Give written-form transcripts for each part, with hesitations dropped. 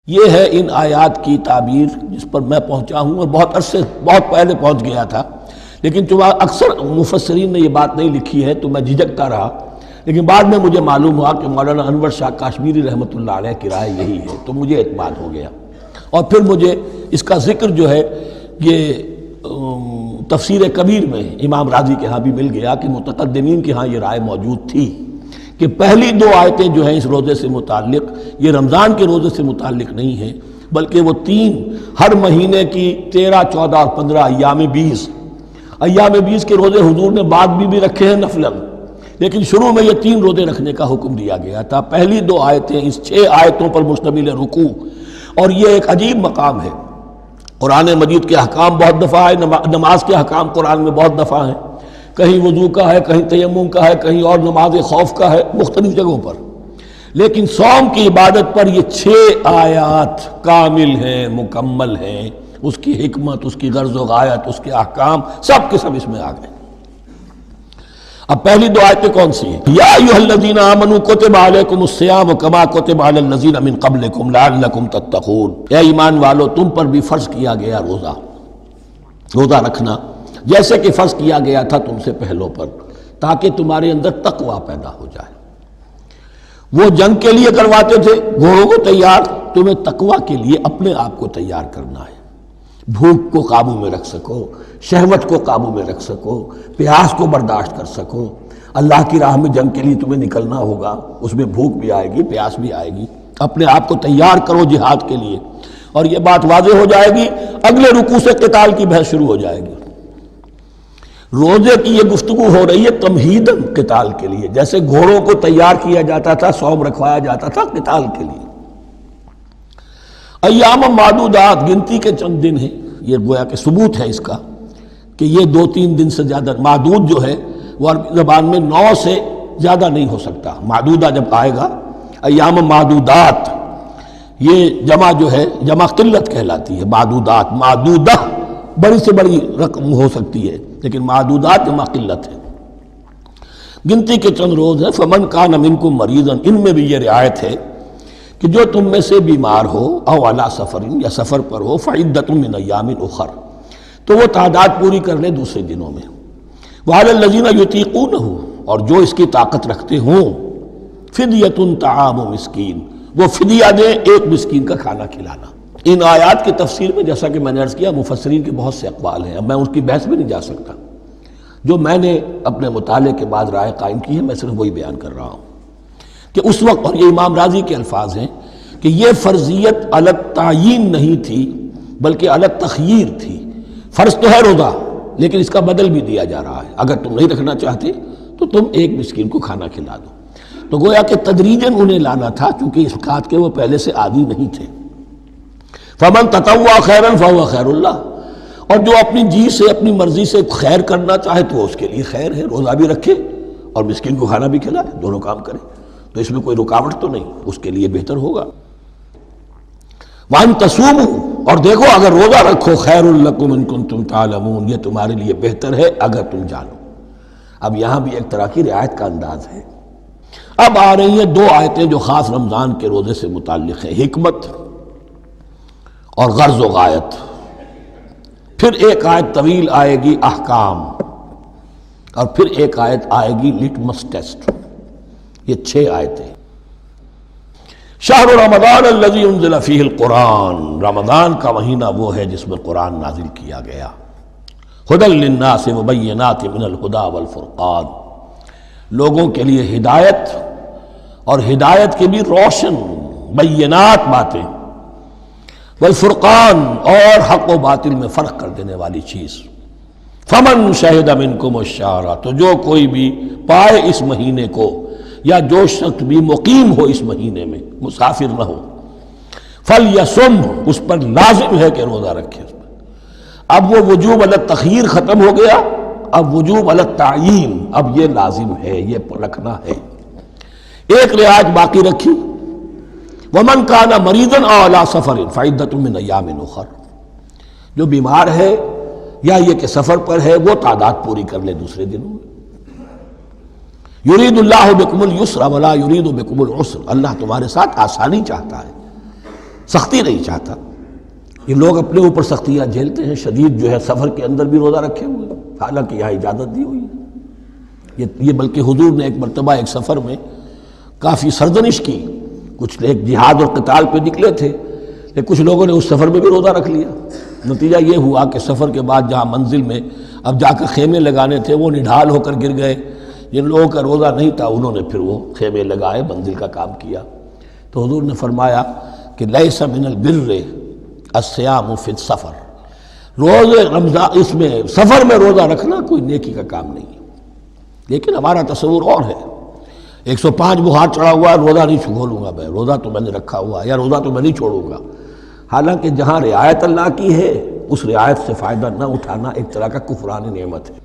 یہ ہے ان آیات کی تعبیر جس پر میں پہنچا ہوں، اور بہت پہلے پہنچ گیا تھا، لیکن چونکہ اکثر مفسرین نے یہ بات نہیں لکھی ہے تو میں جھجکتا رہا، لیکن بعد میں مجھے معلوم ہوا کہ مولانا انور شاہ کاشمیری رحمۃ اللہ علیہ کی رائے یہی ہے، تو مجھے اعتماد ہو گیا، اور پھر مجھے اس کا ذکر جو ہے یہ تفسیر کبیر میں امام راضی کے ہاں بھی مل گیا کہ متقدمین کے ہاں یہ رائے موجود تھی کہ پہلی دو آیتیں جو ہیں اس روزے سے متعلق یہ رمضان کے روزے سے متعلق نہیں ہیں، بلکہ وہ تین ہر مہینے کی 13، 14 اور 15 ایام 20 کے روزے حضور نے بعد بھی رکھے ہیں نفلاً، لیکن شروع میں یہ 3 روزے رکھنے کا حکم دیا گیا تھا۔ پہلی 2 آیتیں اس 6 آیتوں پر مشتمل رکوع، اور یہ ایک عجیب مقام ہے۔ قرآن مجید کے احکام بہت دفعہ ہے، نماز کے احکام قرآن میں بہت دفعہ ہیں، کہیں وضو کا ہے، کہیں تیمم کا ہے، کہیں اور نماز خوف کا ہے، مختلف جگہوں پر، لیکن صوم کی عبادت پر یہ 6 آیات کامل ہیں، مکمل ہیں، اس کی حکمت، اس کی غرض و غایت، اس کے احکام سب کے سب اس میں آ گئے۔ اب پہلی 2 آیتیں کون سی ہیں؟ یا ایھا الذین آمنوا کتب علیکم الصیام کما کتب علی الذین من قبلکم لعلکم تتقون، اے ایمان والو تم پر بھی فرض کیا گیا روزہ رکھنا جیسے کہ فرض کیا گیا تھا تم سے پہلوں پر، تاکہ تمہارے اندر تقویٰ پیدا ہو جائے۔ وہ جنگ کے لیے کرواتے تھے گھوڑوں کو تیار، تمہیں تقویٰ کے لیے اپنے آپ کو تیار کرنا ہے، بھوک کو قابو میں رکھ سکو، شہوت کو قابو میں رکھ سکو، پیاس کو برداشت کر سکو۔ اللہ کی راہ میں جنگ کے لیے تمہیں نکلنا ہوگا، اس میں بھوک بھی آئے گی، پیاس بھی آئے گی، اپنے آپ کو تیار کرو جہاد کے لیے۔ اور یہ بات واضح ہو جائے گی، اگلے رکوع سے قتال کی بحث شروع ہو جائے گی۔ روزے کی یہ گفتگو ہو رہی ہے تمہیداً قتال کے لیے، جیسے گھوڑوں کو تیار کیا جاتا تھا، صوم رکھوایا جاتا تھا قتال کے لیے۔ ایام معدودات، گنتی کے چند دن ہیں، یہ گویا کہ ثبوت ہے اس کا کہ یہ 2-3 دن سے زیادہ، معدود جو ہے وہ عربی زبان میں 9 سے زیادہ نہیں ہو سکتا۔ معدودہ جب آئے گا، ایام معدودات، یہ جمع جو ہے جمع قلت کہلاتی ہے، معدودات، معدودہ بڑی سے بڑی رقم ہو سکتی ہے، لیکن معدودات جمع قلت ہے، گنتی کے چند روز ہیں۔ فمن کان منکم مریضا، ان میں بھی یہ رعایت ہے کہ جو تم میں سے بیمار ہو، او علی سفر، یا سفر پر ہو، فعدۃ من ایام اخر، تو وہ تعداد پوری کر لے دوسرے دنوں میں۔ وعلی الذین یطیقونہ، اور جو اس کی طاقت رکھتے ہوں، فدیۃ طعام مسکین، وہ فدیہ دیں، ایک مسکین کا کھانا کھلانا۔ ان آیات کی تفسیر میں جیسا کہ میں نے عرض کیا مفسرین کے بہت سے اقوال ہیں، اب میں اس کی بحث میں نہیں جا سکتا، جو میں نے اپنے مطالعے کے بعد رائے قائم کی ہے میں صرف وہی بیان کر رہا ہوں کہ اس وقت، اور یہ امام راضی کے الفاظ ہیں کہ یہ فرضیت علی التعیین نہیں تھی بلکہ علی التخییر تھی۔ فرض تو ہے روزہ، لیکن اس کا بدل بھی دیا جا رہا ہے، اگر تم نہیں رکھنا چاہتے تو تم ایک مسکین کو کھانا کھلا دو۔ تو گویا کہ تدریجاً انہیں لانا تھا، چونکہ اس بات کے وہ پہلے سے عادی نہیں تھے۔ فمن تطوع خیرا فهو خیر اللہ، اور جو اپنی جی سے، اپنی مرضی سے خیر کرنا چاہے تو اس کے لیے خیر ہے، روزہ بھی رکھے اور مسکین کو کھانا بھی کھلائے، دونوں کام کرے، تو اس میں کوئی رکاوٹ تو نہیں، اس کے لیے بہتر ہوگا۔ وَأَن تَصُومُوا، اور دیکھو اگر روزہ رکھو، خیر لکم ان کنتم تعلمون، یہ تمہارے لیے بہتر ہے اگر تم جانو۔ اب یہاں بھی ایک طرح کی رعایت کا انداز ہے۔ اب آ رہی ہیں 2 آیتیں جو خاص رمضان کے روزے سے متعلق ہیں، حکمت اور غرض و غایت۔ پھر ایک آیت طویل آئے گی احکام، اور پھر ایک آیت آئے گی لٹمس ٹیسٹ۔ یہ 6 آیتیں۔ شہر رمضان الذی انزل فیہ القرآن، رمضان کا مہینہ وہ ہے جس میں قرآن نازل کیا گیا۔ ھدی للناس وبینات من الھدی والفرقان، لوگوں کے لیے ہدایت، اور ہدایت کے بھی روشن بینات باتیں، والفرقان، اور حق و باطل میں فرق کر دینے والی چیز۔ فمن شہد منکم الشہر، تو جو کوئی بھی پائے اس مہینے کو، یا جو شخص بھی مقیم ہو اس مہینے میں، مسافر نہ ہو، فلیصم، اس پر لازم ہے کہ روزہ رکھے۔ اب وہ وجوب علی التخییر ختم ہو گیا، اب وجوب علی التعیین، اب یہ لازم ہے، یہ رکھنا ہے۔ ایک رعایت باقی رکھی، ومن کان مریضا او علی سفر فعدۃ من ایام اخر، جو بیمار ہے یا یہ کہ سفر پر ہے وہ تعداد پوری کر لے دوسرے دنوں میں۔ یرید اللہ بکم الیسر ولا یرید بکم العسر، اللہ تمہارے ساتھ آسانی چاہتا ہے، سختی نہیں چاہتا. یہ لوگ اپنے اوپر سختیاں جھیلتے ہیں. شدید جو ہے سفر کے اندر بھی روزہ رکھے ہوئے ہیں، حالانکہ یہاں اجازت دی ہوئی ہے. یہ بلکہ حضور نے ایک مرتبہ ایک سفر میں کافی سرزنش کی. کچھ ایک جہاد اور قتال پہ نکلے تھے، لیکن کچھ لوگوں نے اس سفر میں بھی روزہ رکھ لیا. نتیجہ یہ ہوا کہ سفر کے بعد جہاں منزل میں اب جا کر خیمے لگانے تھے وہ نڈھال ہو کر گر گئے. جن لوگوں کا روزہ نہیں تھا انہوں نے پھر وہ خیمے لگائے، منزل کا کام کیا. تو حضور نے فرمایا کہ لیس من البر الصیام فی السفر، روزے رمضان اس میں سفر میں روزہ رکھنا کوئی نیکی کا کام نہیں ہے. لیکن ہمارا تصور اور ہے. 105 بخار چڑھا ہوا ہے، روزہ نہیں کھولوں گا میں، روزہ تو میں نے رکھا ہوا ہے، یا روزہ تو میں نہیں چھوڑوں گا. حالانکہ جہاں رعایت اللہ کی ہے اس رعایت سے فائدہ نہ اٹھانا ایک طرح کا کفران نعمت ہے.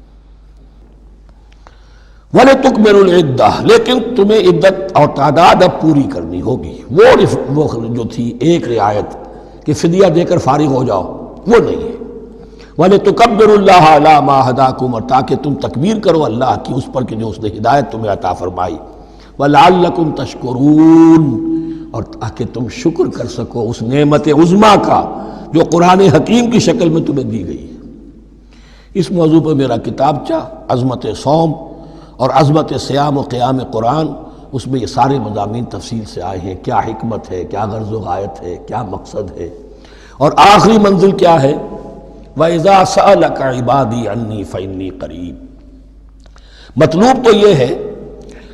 وَلِتُكْمِلُوا الْعِدَّةَ، لیکن تمہیں عدت اور تعداد اب پوری کرنی ہوگی. وہ جو تھی ایک رعایت کہ فدیہ دے کر فارغ ہو جاؤ، وہ نہیں ہے. وَلِتُكَبِّرُوا اللَّهَ عَلَىٰ مَا هَدَاكُمْ، اور تاکہ تم تکبیر کرو اللہ کی اس پر کہ جو اس نے ہدایت تمہیں عطا فرمائی. وَلَعَلَّكُمْ تَشْكُرُونَ، اور تاکہ تم شکر کر سکو اس نعمت عظمیٰ کا جو قرآن حکیم کی شکل میں تمہیں دی گئی ہے. اس موضوع پر میرا کتابچہ عظمت صوم اور عظمت صیام و قیام قرآن، اس میں یہ سارے مضامین تفصیل سے آئے ہیں. کیا حکمت ہے، کیا غرض و غایت ہے، کیا مقصد ہے، اور آخری منزل کیا ہے. وَإِذَا سَأَلَكَ عِبَادِي عَنِّي فَإِنِّي قَرِيبٌ. مطلوب تو یہ ہے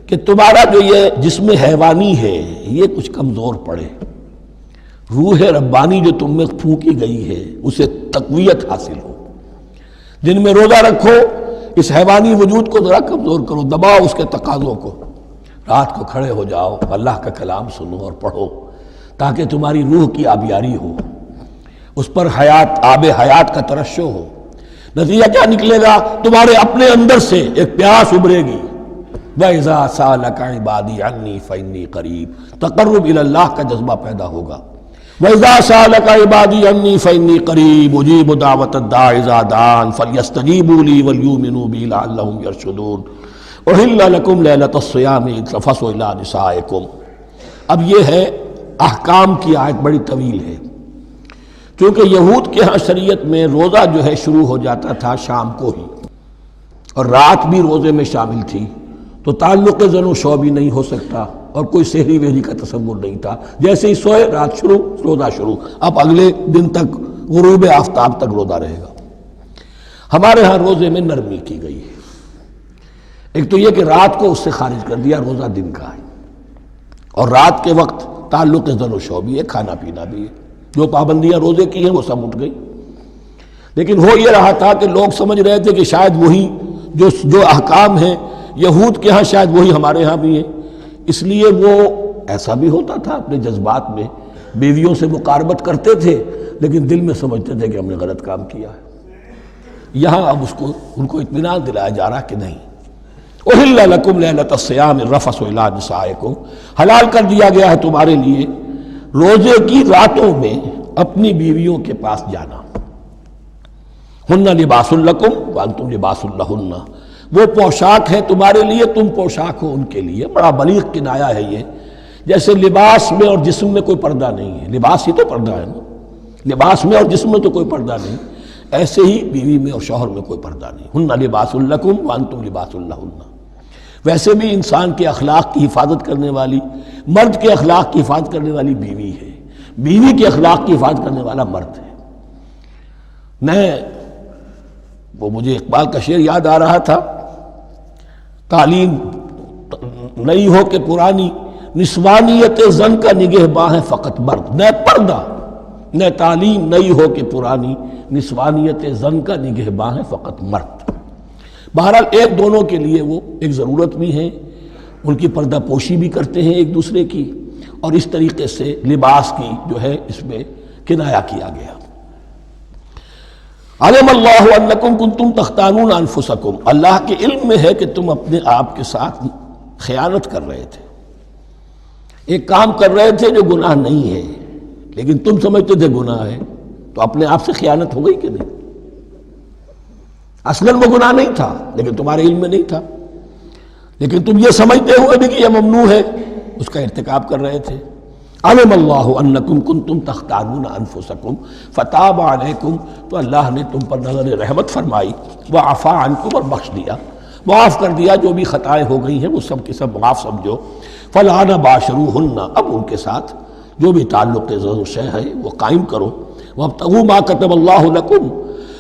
کہ تمہارا جو یہ جسم حیوانی ہے یہ کچھ کمزور پڑے، روح ربانی جو تم میں پھونکی گئی ہے اسے تقویت حاصل ہو. دن میں روزہ رکھو، اس حیوانی وجود کو ذرا کمزور کرو، دباؤ اس کے تقاضوں کو. رات کو کھڑے ہو جاؤ، اللہ کا کلام سنو اور پڑھو تاکہ تمہاری روح کی آبیاری ہو، اس پر حیات، آب حیات کا ترشح ہو. نتیجہ کیا نکلے گا؟ تمہارے اپنے اندر سے ایک پیاس ابھرے گی. وَإِذَا سَأَلَكَ عِبَادِي عَنِّي فَإِنِّي قَرِيبٌ، تقرب الی اللہ کا جذبہ پیدا ہوگا. وَإِذَا سَأَلَكَ عِبَادِي عَنِّي فَإِنِّي قَرِيبٌ أُجِيبُ دَعْوَةَ الدَّاعِ إِذَا دَعَانِ فَلْيَسْتَجِيبُوا لِي وَلْيُؤْمِنُوا بِي لَعَلَّهُمْ يَرْشُدُونَ. أُحِلَّ لَكُمْ لَيْلَةَ الصِّيَامِ الرَّفَثُ إِلَىٰ نِسَائِكُمْ. اب یہ ہے احکام کی آیت، بڑی طویل ہے. چونکہ یہود کے ہاں شریعت میں روزہ جو ہے شروع ہو جاتا تھا شام کو ہی، اور رات بھی روزے میں شامل تھی، تو تعلق زن و شو بھی نہیں ہو سکتا، اور کوئی سحری وحری کا تصور نہیں تھا. جیسے ہی سوئے رات شروع، روزہ شروع، اب اگلے دن تک غروب آفتاب تک روزہ رہے گا. ہمارے ہاں روزے میں نرمی کی گئی ہے. ایک تو یہ کہ رات کو اس سے خارج کر دیا، روزہ دن کا ہے، اور رات کے وقت تعلق زن و شو بھی ہے، کھانا پینا بھی ہے. جو پابندیاں روزے کی ہیں وہ سب اٹھ گئی. لیکن ہو یہ رہا تھا کہ لوگ سمجھ رہے تھے کہ شاید وہی جو احکام ہیں یہود کے ہاں شاید وہی ہمارے ہاں بھی ہیں. اس لیے وہ ایسا بھی ہوتا تھا اپنے جذبات میں بیویوں سے مقاربت کرتے تھے، لیکن دل میں سمجھتے تھے کہ ہم نے غلط کام کیا ہے. یہاں اب ان کو اطمینان دلایا جا رہا کہ نہیں. أُحِلَّ لَكُمْ لَيْلَةَ الصِّيَامِ الرَّفَثُ إِلَىٰ نِسَائِكُمْ، حلال کر دیا گیا ہے تمہارے لیے روزے کی راتوں میں اپنی بیویوں کے پاس جانا. ہن لباس لکم وانتم لباس لہن، وہ پوشاک ہے تمہارے لیے، تم پوشاک ہو ان کے لیے. بڑا بلیغ کنایا ہے یہ. جیسے لباس میں اور جسم میں کوئی پردہ نہیں ہے، لباس ہی تو پردہ ہے نا، لباس میں اور جسم میں تو کوئی پردہ نہیں، ایسے ہی بیوی میں اور شوہر میں کوئی پردہ نہیں. ہن لباس لکم وانتم لباس لہن. ویسے بھی انسان کے اخلاق کی حفاظت کرنے والی، مرد کے اخلاق کی حفاظت کرنے والی بیوی ہے، بیوی کے اخلاق کی حفاظت کرنے والا مرد ہے. وہ مجھے اقبال کا شعر یاد آ رہا تھا، تعلیم نئی ہو کہ پرانی، نسوانیت زن کا نگہباں ہے فقط مرد. نہ پردہ نہ تعلیم نئی ہو کہ پرانی، نسوانیت زن کا نگہباں ہے فقط مرد. بہرحال ایک دونوں کے لیے وہ ایک ضرورت بھی ہے، ان کی پردہ پوشی بھی کرتے ہیں ایک دوسرے کی، اور اس طریقے سے لباس کی جو ہے اس میں کنایا کیا گیا. علم اللہ انکم کنتم تختانون انفسکم، اللہ کے علم میں ہے کہ تم اپنے آپ کے ساتھ خیانت کر رہے تھے، ایک کام کر رہے تھے جو گناہ نہیں ہے لیکن تم سمجھتے تھے گناہ ہے، تو اپنے آپ سے خیانت ہو گئی کہ نہیں؟ اصلاً وہ گناہ نہیں تھا لیکن تمہارے علم میں نہیں تھا، لیکن تم یہ سمجھتے ہوئے بھی کہ یہ ممنوع ہے اس کا ارتکاب کر رہے تھے. علم اللہ انکم کنتم تختانون انفسکم فتاب علیکم، تو اللہ نے تم پر نظر رحمت فرمائی، وعفا عنکم، اور بخش دیا، معاف کر دیا، جو بھی خطائیں ہو گئی ہیں وہ سب کے سب معاف سمجھو۔ فالآن باشروہن، اب ان کے ساتھ جو بھی تعلق شے ہے وہ قائم کرو، وابتغوا ما کتب اللہ لکم،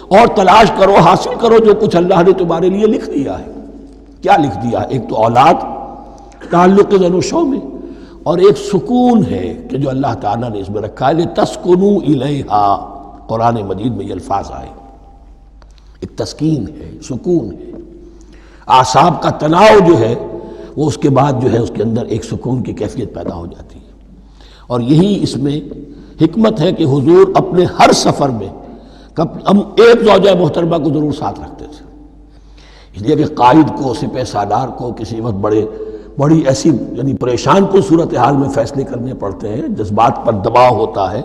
اور تلاش کرو، حاصل کرو جو کچھ اللہ نے تمہارے لیے لکھ دیا ہے۔ کیا لکھ دیا ہے؟ ایک تو اولاد تعلق زن و شو میں، اور ایک سکون ہے کہ جو اللہ تعالیٰ نے اس میں رکھا ہے، لِتَسْكُنُوا إِلَيْهَا، قرآن مجید میں یہ الفاظ آئے، ایک تسکین ہے، سکون ہے، اعصاب کا تناؤ جو ہے وہ اس کے بعد جو ہے اس کے اندر ایک سکون کی کیفیت پیدا ہو جاتی ہے۔ اور یہی اس میں حکمت ہے کہ حضور اپنے ہر سفر میں ہم ایک زوجہ محترمہ کو ضرور ساتھ رکھتے تھے، اس لیے کہ قائد کو، سپہ سالار کو کسی وقت بڑی ایسی یعنی پریشان کن صورتحال میں فیصلے کرنے پڑتے ہیں، جذبات پر دباؤ ہوتا ہے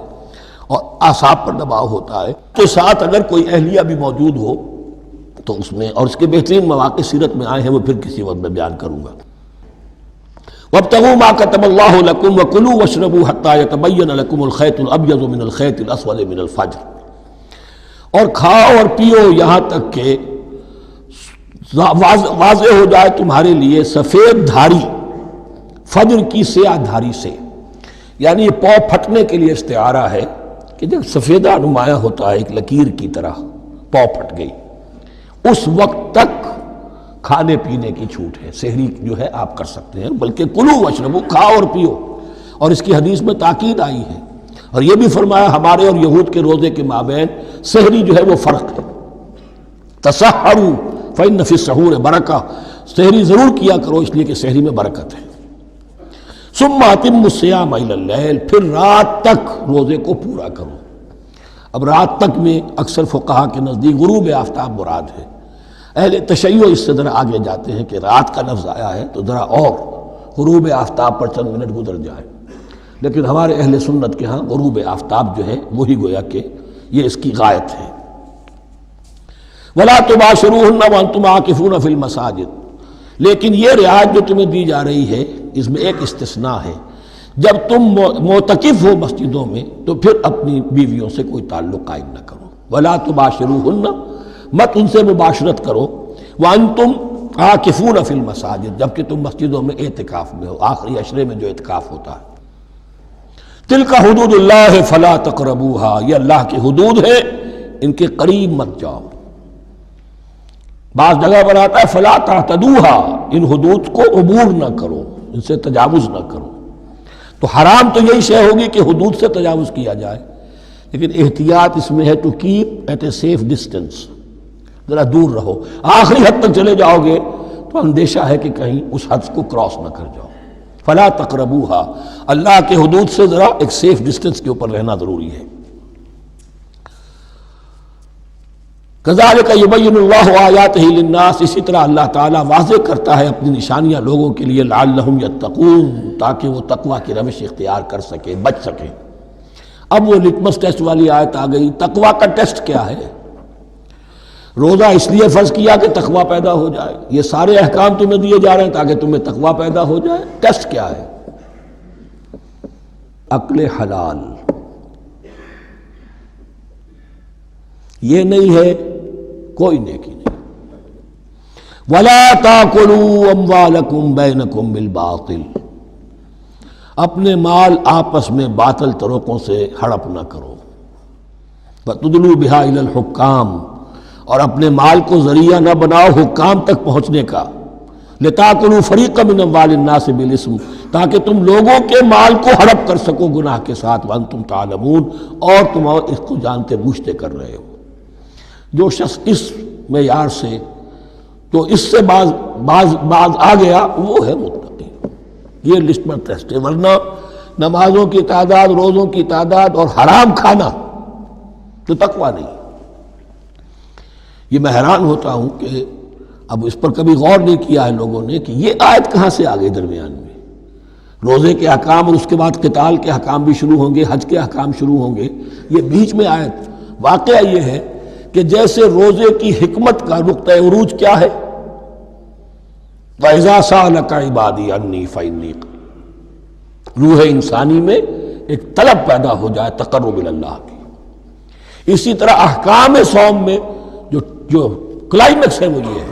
اور اعصاب پر دباؤ ہوتا ہے، تو ساتھ اگر کوئی اہلیہ بھی موجود ہو تو اس میں، اور اس کے بہترین مواقع سیرت میں آئے ہیں، وہ پھر کسی وقت میں بیان کروں گا۔ وَابْتَغُوا مَا كَتَبَ اللَّهُ لَكُمْ وَكُلُوا وَاشْرَبُوا حَتَّى يَتَبَيَّنَ لَكُمُ الْخَيْطُ الْأَبْيَضُ مِنَ الْخَيْطِ الْأَسْوَدِ مِنَ الْفَجْرِ، اور کھاؤ اور پیو یہاں تک کہ واضح ہو جائے تمہارے لیے سفید دھاری فجر کی سیاہ دھاری سے، یعنی یہ پاؤں پھٹنے کے لیے استعارہ ہے کہ جب سفیدہ نمایاں ہوتا ہے ایک لکیر کی طرح، پاؤں پھٹ گئی، اس وقت تک کھانے پینے کی چھوٹ ہے، سحری جو ہے آپ کر سکتے ہیں، بلکہ کلو واشربو، کھاؤ اور پیو، اور اس کی حدیث میں تاکید آئی ہے، اور یہ بھی فرمایا ہمارے اور یہود کے روزے کے مابین سحری جو ہے وہ فرق ہے، تسحروا فإن فی السحور برکہ، سحری ضرور کیا کرو اس لیے کہ سحری میں برکت ہے۔ ثم اتموا الصیام الی اللیل، پھر رات تک روزے کو پورا کرو۔ اب رات تک میں اکثر فقہا کے نزدیک غروب آفتاب مراد ہے، اہل تشیع اس سے ذرا آگے جاتے ہیں کہ رات کا لفظ آیا ہے تو ذرا اور غروب آفتاب پر چند منٹ گزر جائے، لیکن ہمارے اہل سنت کے ہاں غروب آفتاب جو ہے وہی گویا کہ یہ اس کی غایت ہے۔ وَلَا تُبَاشِرُوهُنَّ وَأَنْتُمْ عَاكِفُونَ فِي الْمَسَاجِدِ، لیکن یہ رعایت جو تمہیں دی جا رہی ہے اس میں ایک استثناء ہے، جب تم معتکف ہو مسجدوں میں تو پھر اپنی بیویوں سے کوئی تعلق قائم نہ کرو۔ وَلَا تُبَاشِرُوهُنَّ، مت ان سے مباشرت کرو، وَأَنْتُمْ عَاكِفُونَ فِي الْمَسَاجِدِ، جبکہ تم مسجدوں میں اعتکاف میں ہو، آخری عشرے میں جو اعتکاف ہوتا ہے۔ تِلْكَ حُدُودُ اللَّهِ فَلَا تَقْرَبُوهَا، یہ اللہ کی حدود ہے، ان کے قریب مت جاؤ۔ بعض جگہ پر آتا ہے فلا تعتدوها، ان حدود کو عبور نہ کرو، ان سے تجاوز نہ کرو، تو حرام تو یہی شے ہوگی کہ حدود سے تجاوز کیا جائے، لیکن احتیاط اس میں ہے to keep at a safe distance, ذرا دور رہو، آخری حد تک چلے جاؤ گے تو اندیشہ ہے کہ کہیں اس حد کو کراس نہ کر جاؤ۔ فلا تقربوها، اللہ کے حدود سے ذرا ایک سیف ڈسٹینس کے اوپر رہنا ضروری ہے۔ کذالک یبین اللہ آیاتہ للناس، اسی طرح اللہ تعالیٰ واضح کرتا ہے اپنی نشانیاں لوگوں کے لیے، لعلہم یتقون، تاکہ وہ تقوی کی روش اختیار کر سکے، بچ سکے۔ اب وہ لٹمس ٹیسٹ والی آیت آ گئی، تقوی کا ٹیسٹ کیا ہے؟ روزہ اس لیے فرض کیا کہ تقوی پیدا ہو جائے، یہ سارے احکام تمہیں دیے جا رہے ہیں تاکہ تمہیں تقوی پیدا ہو جائے۔ ٹیسٹ کیا ہے؟ عقل حلال، یہ نہیں ہے کوئی نیکی نہیں۔ وَلَا تَأْكُلُوا أَمْوَالَكُمْ بَيْنَكُمْ بِالْبَاطِلِ، اپنے مال آپس میں باطل طریقوں سے ہڑپ نہ کرو۔ وَتُدْلُوا بِهَا إِلَى الْحُكَّامِ، اور اپنے مال کو ذریعہ نہ بناؤ حکام تک پہنچنے کا، لِتَأْكُلُوا فَرِيقًا مِنْ أَمْوَالِ النَّاسِ بِالْإِثْمِ، تاکہ تم لوگوں کے مال کو ہڑپ کر سکو گناہ کے ساتھ، وَأَنْتُمْ تَعْلَمُونَ، اور تم اس کو جانتے بوجھتے کر رہے ہو۔ جو شخص اس معیار سے تو اس سے باز آ گیا وہ ہے متقی، یہ لسٹ پر ٹیسٹ ہے، ورنہ نمازوں کی تعداد، روزوں کی تعداد اور حرام کھانا تو تقوی نہیں۔ یہ میں حیران ہوتا ہوں کہ اب اس پر کبھی غور نہیں کیا ہے لوگوں نے کہ یہ آیت کہاں سے آ گئی درمیان میں۔ روزے کے احکام اور اس کے بعد قتال کے احکام بھی شروع ہوں گے، حج کے احکام شروع ہوں گے، یہ بیچ میں آیت۔ واقعہ یہ ہے کہ جیسے روزے کی حکمت کا نقطہ عروج کیا ہے، وَإِذَا سَأَلَكَ عِبَادِي عَنِّي فَإِنِّي، روح انسانی میں ایک طلب پیدا ہو جائے تقرب اللہ کی۔ اسی طرح احکام صوم میں جو کلائمیکس ہے وہ یہ ہے